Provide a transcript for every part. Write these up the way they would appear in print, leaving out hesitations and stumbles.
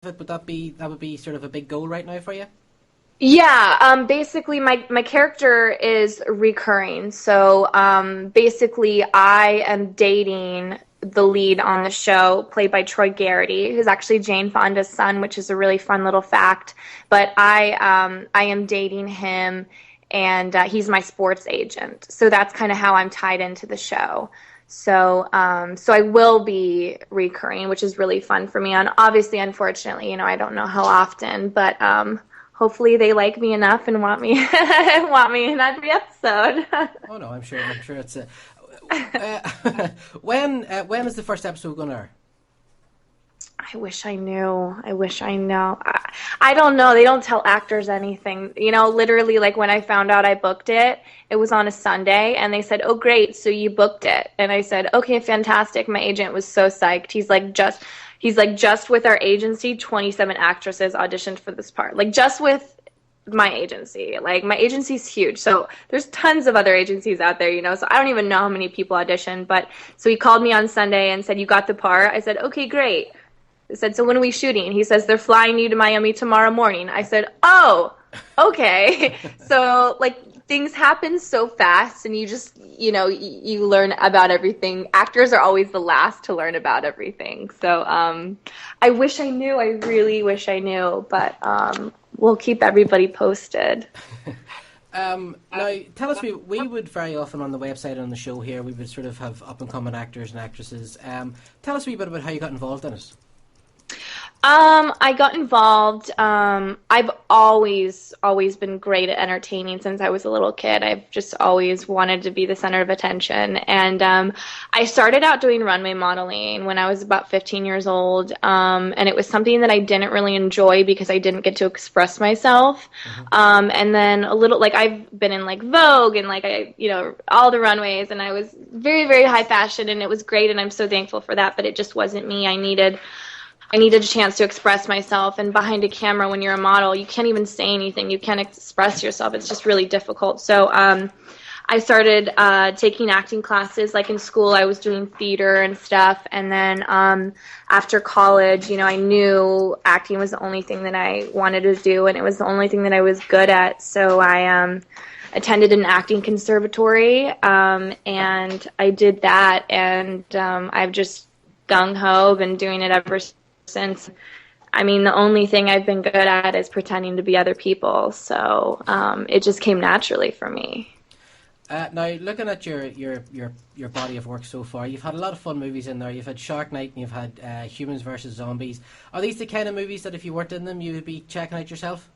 it? That would be sort of a big goal right now for you? Yeah, basically my character is recurring. So, basically I am dating the lead on the show, played by Troy Garrity, who's actually Jane Fonda's son, which is a really fun little fact. But I am dating him, and he's my sports agent. So that's kind of how I'm tied into the show. So I will be recurring, which is really fun for me. And obviously, unfortunately, I don't know how often, but hopefully they like me enough and want me want me in every episode. Oh no, I'm sure. I'm sure it's a. When is the first episode going to air? I wish I knew. I wish I know. I don't know. They don't tell actors anything. Literally, like when I found out I booked it, it was on a Sunday, and they said, "Oh, great, so you booked it." And I said, "Okay, fantastic." My agent was so psyched. He's like, just with our agency, 27 actresses auditioned for this part. Like, just with my agency. Like, my agency's huge. So there's tons of other agencies out there. So I don't even know how many people auditioned. But so he called me on Sunday and said, "You got the part?" I said, "Okay, great." I said, "So when are we shooting?" He says, "They're flying you to Miami tomorrow morning." I said, "Oh, okay." So, like, things happen so fast, and you just, you learn about everything. Actors are always the last to learn about everything. So, I wish I knew. I really wish I knew, but we'll keep everybody posted. Now, tell us, we would very often on the website and on the show here, we would sort of have up-and-coming actors and actresses. Tell us a wee bit about how you got involved in it. I got involved. I've always been great at entertaining since I was a little kid. I've just always wanted to be the center of attention. And I started out doing runway modeling when I was about 15 years old. And it was something that I didn't really enjoy because I didn't get to express myself. And then a little, like, I've been in like Vogue and like all the runways, and I was very, very high fashion, and it was great, and I'm so thankful for that. But it just wasn't me. I needed a chance to express myself, and behind a camera when you're a model, you can't even say anything. You can't express yourself. It's just really difficult. So I started taking acting classes. Like in school, I was doing theater and stuff. And then after college, I knew acting was the only thing that I wanted to do, and it was the only thing that I was good at. So I attended an acting conservatory, and I did that. And I've just gung-ho been doing it ever since. I mean, the only thing I've been good at is pretending to be other people, so it just came naturally for me. Now, looking at your body of work so far, you've had a lot of fun movies in there. You've had Shark Night, and you've had Humans versus Zombies. Are these the kind of movies that if you weren't in them, you would be checking out yourself?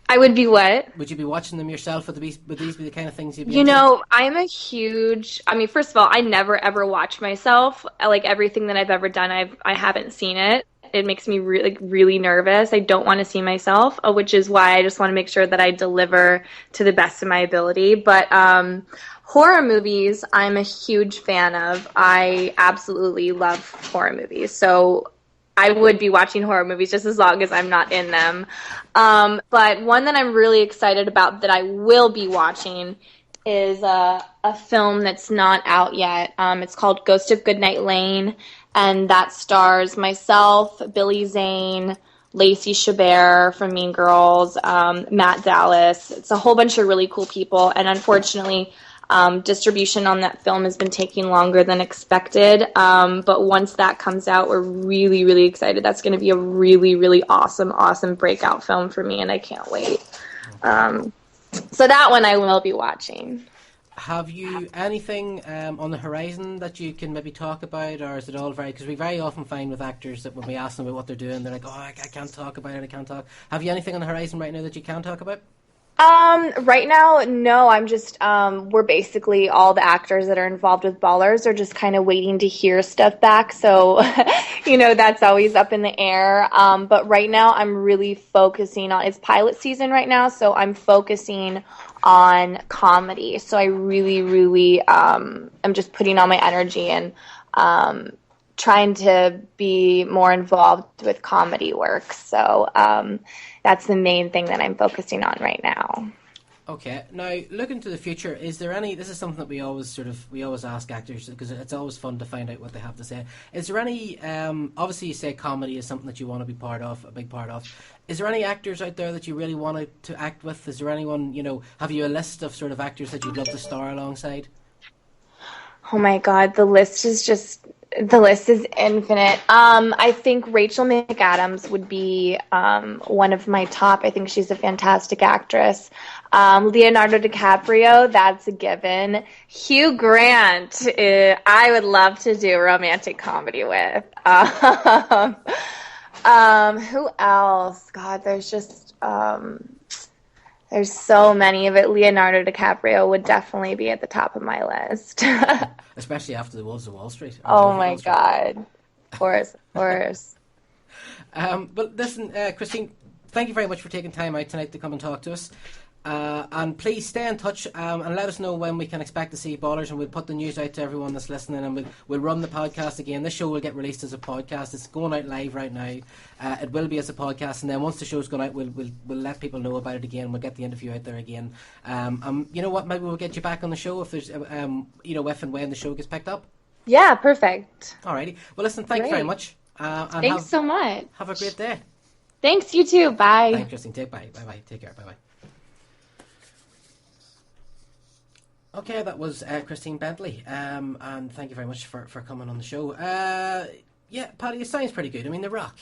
I would be what? Would you be watching them yourself? Would these be the kind of things you'd be into? First of all, I never ever watch myself. Like everything that I've ever done, I haven't seen it. It makes me really nervous. I don't want to see myself, which is why I just want to make sure that I deliver to the best of my ability. But horror movies, I'm a huge fan of. I absolutely love horror movies. So I would be watching horror movies just as long as I'm not in them. But one that I'm really excited about that I will be watching is a film that's not out yet. It's called Ghost of Goodnight Lane, and that stars myself, Billy Zane, Lacey Chabert from Mean Girls, Matt Dallas. It's a whole bunch of really cool people, and unfortunately, distribution on that film has been taking longer than expected, but once that comes out, we're really, really excited. That's going to be a really, really awesome breakout film for me, and I can't wait. So that one I will be watching. Have you anything on the horizon that you can maybe talk about, or is it all very... Because we very often find with actors that when we ask them about what they're doing, they're like, "Oh, I can't talk about it, I can't talk." Have you anything on the horizon right now that you can talk about? Right now, no, I'm just, we're basically all the actors that are involved with Ballers are just kind of waiting to hear stuff back. So, that's always up in the air. But right now I'm really focusing on, it's pilot season right now. So I'm focusing on comedy. So I really, I'm just putting all my energy and, trying to be more involved with comedy work. So, that's the main thing that I'm focusing on right now. Okay. Now, looking to the future, is there any? This is something that we always ask actors, because it's always fun to find out what they have to say. Is there any? Obviously, you say comedy is something that you want to be part of, a big part of. Is there any actors out there that you really want to act with? Is there anyone? Have you a list of sort of actors that you'd love to star alongside? Oh my God, the list is infinite. I think Rachel McAdams would be one of my top. I think she's a fantastic actress. Leonardo DiCaprio, that's a given. Hugh Grant, I would love to do a romantic comedy with. Who else? God, there's so many of it. Leonardo DiCaprio would definitely be at the top of my list. Especially after the Wolves of Wall Street. Oh my God. Of course. But listen, Christine, thank you very much for taking time out tonight to come and talk to us. And please stay in touch and let us know when we can expect to see Ballers, and we'll put the news out to everyone that's listening, and we'll run the podcast again. This show will get released as a podcast. It's going out live right now. It will be as a podcast, and then once the show's gone out, we'll let people know about it again. We'll get the interview out there again. You know what? Maybe we'll get you back on the show if there's if and when the show gets picked up. Yeah, perfect. Alrighty. Well, listen, thank you very much. Thanks so much. Have a great day. Thanks, you too. Bye. Thanks, Christine. Bye. Take care. Bye. Okay, that was Christine Bentley, and thank you very much for coming on the show. Yeah, Paddy, it sounds pretty good. I mean, The Rock,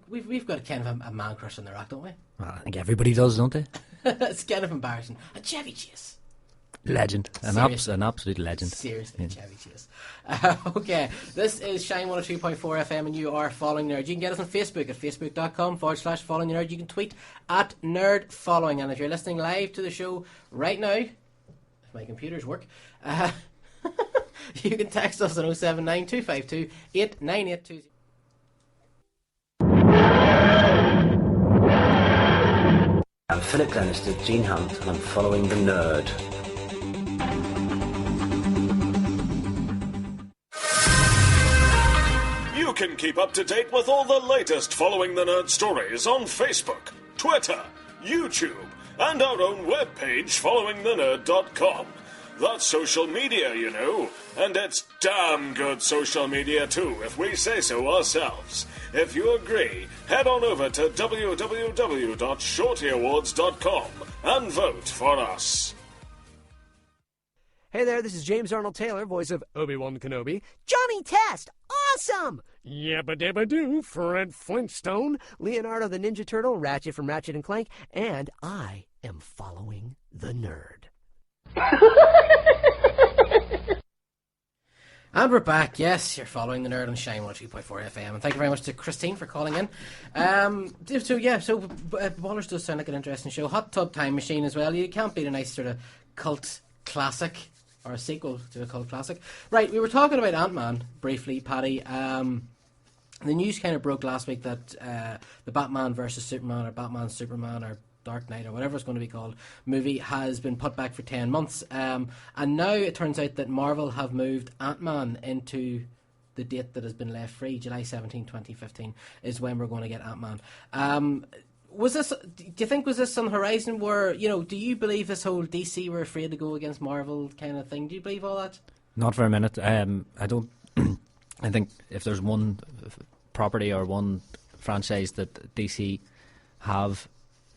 we've got a kind of a man crush on The Rock, don't we? Well, I think everybody does, don't they? It's kind of embarrassing. A Chevy Chase. Legend. An absolute legend. Seriously, Chevy Chase. Okay, this is Shine 102.4 FM, and you are Following Nerd. You can get us on Facebook at facebook.com/Following Nerd. You can tweet at Nerd Following, and if you're listening live to the show right now, my computers work, you can text us on 079 252 89820. I'm Philip Glenister, Gene Hunt, and I'm following the nerd. You can keep up to date with all the latest Following the Nerd stories on Facebook, Twitter, YouTube, and our own webpage, followingthenerd.com. That's social media, you know, and it's damn good social media too, if we say so ourselves. If you agree, head on over to www.shortyawards.com and vote for us. Hey there, this is James Arnold Taylor, voice of Obi-Wan Kenobi. Johnny Test, awesome! Yabba Dabba Doo, Fred Flintstone, Leonardo the Ninja Turtle, Ratchet from Ratchet and Clank, and I am following the nerd. And we're back. Yes, you're following the Nerd on Shine 102.4 FM, and thank you very much to Christine for calling in. Ballers does sound like an interesting show. Hot Tub Time Machine as well. You can't beat a nice sort of cult classic, or a sequel to a cult classic. Right, we were talking about Ant-Man briefly, Paddy. The news kind of broke last week that the Batman versus Superman, or Batman Superman, or Dark Knight, or whatever it's going to be called, movie has been put back for 10 months. And now it turns out that Marvel have moved Ant-Man into the date that has been left free. July 17, 2015 is when we're going to get Ant-Man. Do you think was this on the horizon where, do you believe this whole DC were afraid to go against Marvel kind of thing? Do you believe all that? Not for a minute. I don't. I think if there's one property or one franchise that DC have,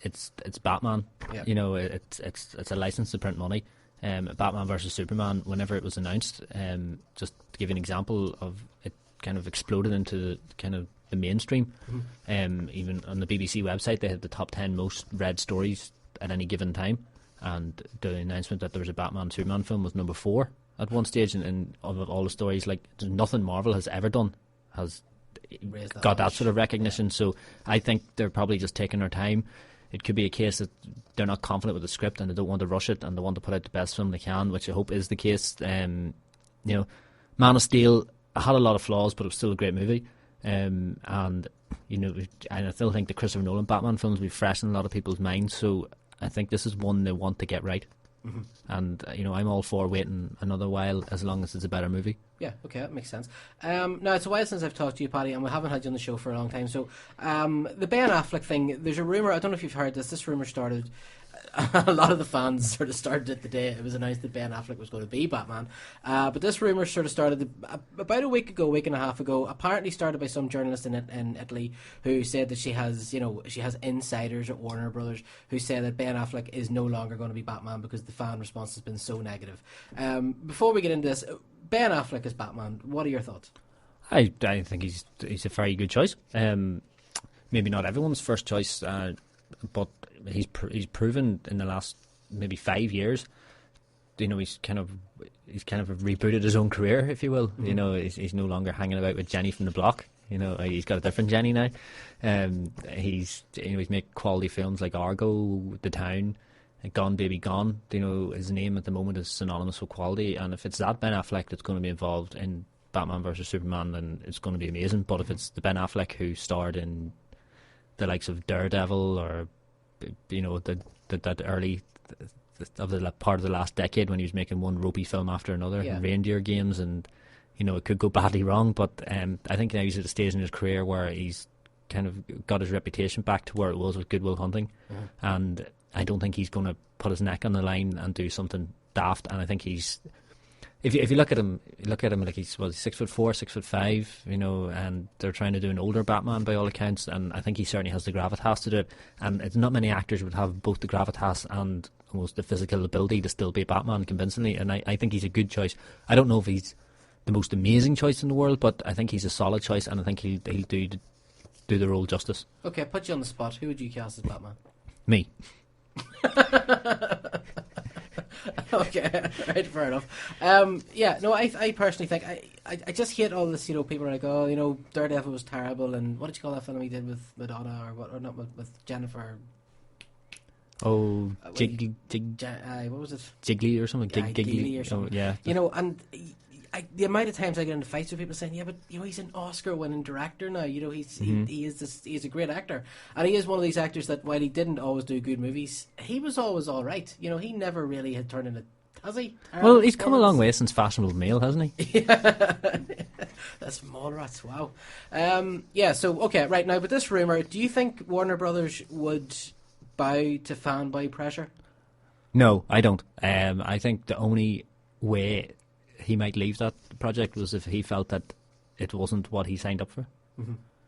it's Batman. Yep. It's a license to print money. Batman versus Superman, whenever it was announced, just to give you an example of it, kind of exploded into kind of the mainstream. Even on the BBC website, they had the top 10 most read stories at any given time, and the announcement that there was a Batman Superman film was number 4 at one stage, and of all the stories, like, there's nothing Marvel has ever done has got that sort of recognition. So I think they're probably just taking their time. It could be a case that they're not confident with the script and they don't want to rush it, and they want to put out the best film they can, which I hope is the case. Man of Steel had a lot of flaws, but it was still a great movie. And I still think the Christopher Nolan Batman films will be fresh in a lot of people's minds. So I think this is one they want to get right. And I'm all for waiting another while as long as it's a better movie. Yeah, okay, that makes sense. Now, it's a while since I've talked to you, Paddy, and we haven't had you on the show for a long time. So, the Ben Affleck thing, there's a rumour, I don't know if you've heard this, this rumour started, a lot of the fans sort of started it the day it was announced that Ben Affleck was going to be Batman. But this rumour sort of started about a week and a half ago, apparently started by some journalist in Italy who said that she has insiders at Warner Brothers who say that Ben Affleck is no longer going to be Batman because the fan response has been so negative. Before we get into this, Ben Affleck as Batman, what are your thoughts? I think he's a very good choice. Maybe not everyone's first choice, but he's proven in the last maybe 5 years. He's kind of rebooted his own career, if you will. He's no longer hanging about with Jenny from the block. He's got a different Jenny now. He's made quality films like Argo, The Town, Gone Baby Gone. His name at the moment is synonymous with quality, and if it's that Ben Affleck that's going to be involved in Batman versus Superman, then it's going to be amazing. But if it's the Ben Affleck who starred in the likes of Daredevil or that early of the part of the last decade when he was making one ropey film after another, Reindeer Games, and it could go badly wrong. But I think now he's at a stage in his career where he's kind of got his reputation back to where it was with Good Will Hunting, and I don't think he's going to put his neck on the line and do something daft. And I think he's, if you look at him like he's 6'4", 6'5", and they're trying to do an older Batman by all accounts, and I think he certainly has the gravitas to do it. And it's not many actors would have both the gravitas and almost the physical ability to still be Batman convincingly. And I think he's a good choice. I don't know if he's the most amazing choice in the world, but I think he's a solid choice, and I think he'll do the role justice. Okay, put you on the spot. Who would you cast as Batman? Me. Okay, right, fair enough. I personally think I just hate all this. People are like, oh, Daredevil was terrible, and what did you call that film he did with Madonna or not with Jennifer? Oh, what was it? Jiggly or something? Giggly or something. Yeah. And the amount of times I get into fights with people saying, yeah, but he's an Oscar-winning director now. He's a great actor, and he is one of these actors that while he didn't always do good movies, he was always all right. He never really had turned into, has he? Well, he's come a long way since Fashionable Male, hasn't he? Yeah, that's Mallrats. Wow. So okay, right now, but this rumor, do you think Warner Brothers would bow to fanboy pressure? No, I don't. I think the only way he might leave that project was if he felt that it wasn't what he signed up for.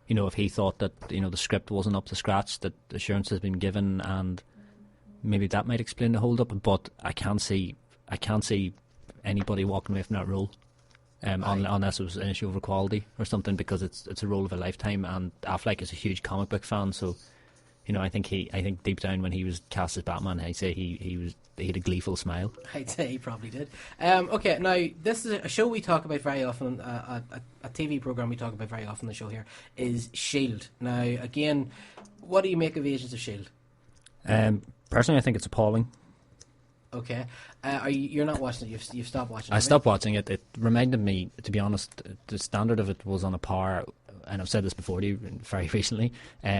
If he thought that the script wasn't up to scratch, that assurance has been given, and maybe that might explain the hold up. But I can't see anybody walking away from that role, unless it was an issue over quality or something, because it's a role of a lifetime. And Affleck is a huge comic book fan, so I think deep down when he was cast as Batman, I'd say he had a gleeful smile. I'd say he probably did. Okay, now this is a show we talk about very often, a TV program we talk about very often on the show here, is S.H.I.E.L.D. Now, again, what do you make of Agents of S.H.I.E.L.D.? Personally, I think it's appalling. Okay. You're not watching it, you've stopped watching it? I stopped watching it. It reminded me, to be honest, the standard of it was on a par, and I've said this before to you very recently,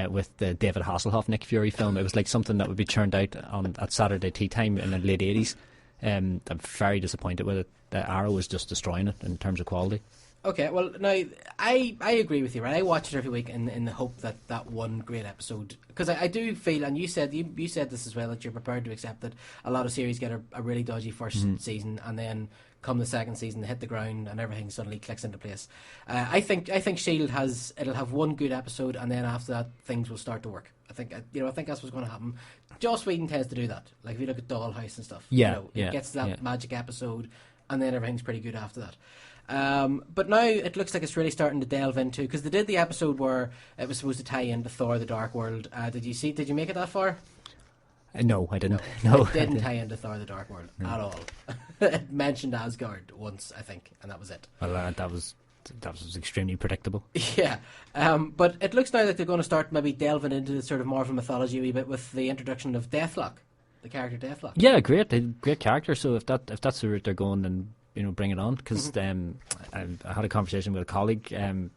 with the David Hasselhoff Nick Fury film. It was like something that would be churned out at Saturday tea time in the late 80s. I'm very disappointed with it. The Arrow was just destroying it in terms of quality. Okay, well, now, I agree with you, right? I watch it every week in the hope that one great episode, because I do feel, and you said this as well, that you're prepared to accept that a lot of series get a really dodgy first season, and then come the second season, they hit the ground, and everything suddenly clicks into place. I think S.H.I.E.L.D. it'll have one good episode, and then after that, things will start to work. I think that's what's going to happen. Joss Whedon tends to do that. Like if you look at Dollhouse and stuff, it gets that magic episode, and then everything's pretty good after that. But now it looks like it's really starting to delve into, because they did the episode where it was supposed to tie into Thor: The Dark World. Did you make it that far? No, I didn't. No, it didn't tie into Thor: The Dark World at all. It mentioned Asgard once, I think, and that was it. Well, that was extremely predictable. Yeah, but it looks now like they're going to start maybe delving into the sort of Marvel mythology a wee bit with the introduction of Deathlock, the character Deathlock. Yeah, great character. So if that's the route they're going, then bring it on. Because I had a conversation with a colleague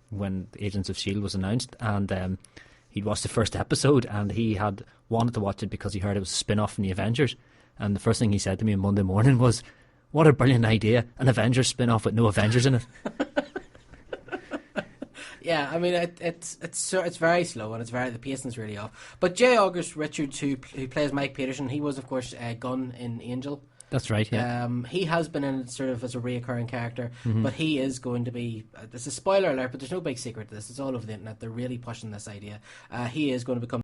when Agents of S.H.I.E.L.D. was announced, and he'd watched the first episode, and he had wanted to watch it because he heard it was a spin-off from the Avengers. And the first thing he said to me on Monday morning was, What a brilliant idea. An Avengers spin-off with no Avengers in it. Yeah, I mean it's very slow and the pacing's really off. But J. August Richards, who plays Mike Peterson, he was of course Gunn in Angel. That's right. Yeah. He has been in it sort of as a reoccurring character, but he is going to be. This is a spoiler alert, but there's no big secret to this. It's all over the internet. They're really pushing this idea. He is going to become